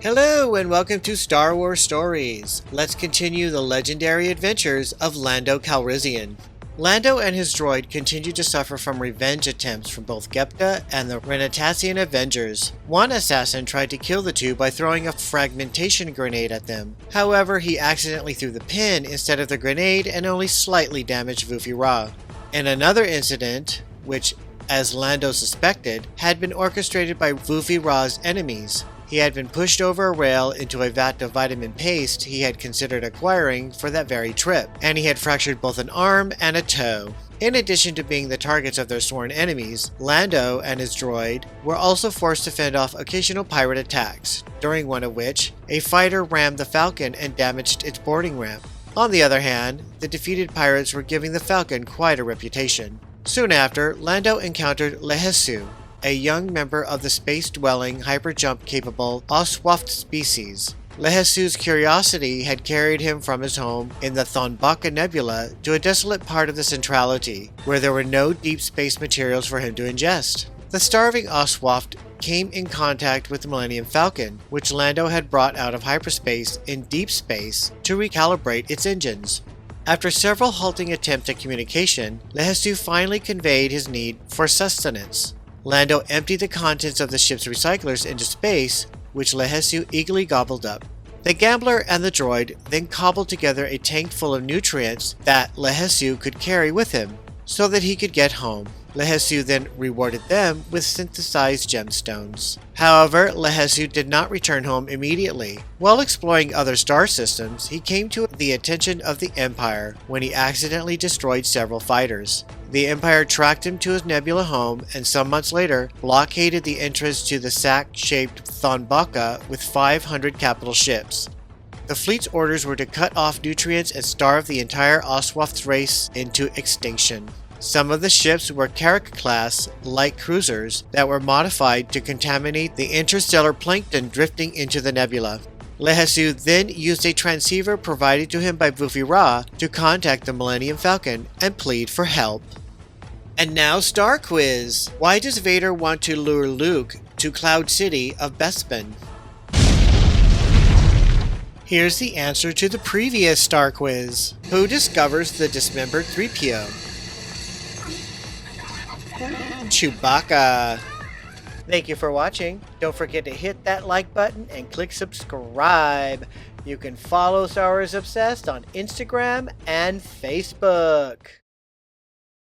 Hello and welcome to Star Wars Stories. Let's continue the legendary adventures of Lando Calrissian. Lando and his droid continue to suffer from revenge attempts from both Gepta and the Renatassian Avengers. One assassin tried to kill the two by throwing a fragmentation grenade at them. However, he accidentally threw the pin instead of the grenade and only slightly damaged Vufi Ra. In another incident, which, as Lando suspected, had been orchestrated by Vufi Ra's enemies, he had been pushed over a rail into a vat of vitamin paste he had considered acquiring for that very trip, and he had fractured both an arm and a toe. In addition to being the targets of their sworn enemies, Lando and his droid were also forced to fend off occasional pirate attacks, during one of which, a fighter rammed the Falcon and damaged its boarding ramp. On the other hand, the defeated pirates were giving the Falcon quite a reputation. Soon after, Lando encountered Lehesu, a young member of the space-dwelling, hyperjump-capable Oswaft species. Lehesu's curiosity had carried him from his home in the Thonbaka Nebula to a desolate part of the Centrality, where there were no deep space materials for him to ingest. The starving Oswaft came in contact with the Millennium Falcon, which Lando had brought out of hyperspace in deep space to recalibrate its engines. After several halting attempts at communication, Lehesu finally conveyed his need for sustenance. Lando emptied the contents of the ship's recyclers into space, which Lehesu eagerly gobbled up. The gambler and the droid then cobbled together a tank full of nutrients that Lehesu could carry with him, so that he could get home. Lehesu then rewarded them with synthesized gemstones. However, Lehesu did not return home immediately. While exploring other star systems, he came to the attention of the Empire when he accidentally destroyed several fighters. The Empire tracked him to his nebula home and some months later blockaded the entrance to the sack-shaped Thonbaka with 500 capital ships. The fleet's orders were to cut off nutrients and starve the entire Oswaft race into extinction. Some of the ships were Carrack-class light cruisers that were modified to contaminate the interstellar plankton drifting into the nebula. Lehesu then used a transceiver provided to him by Vufi Ra to contact the Millennium Falcon and plead for help. And now Star Quiz! Why does Vader want to lure Luke to Cloud City of Bespin? Here's the answer to the previous Star Quiz. Who discovers the dismembered 3PO? Chewbacca. Thank you for watching. Don't forget to hit that like button and click subscribe. You can follow Star Wars Obsessed on Instagram and Facebook.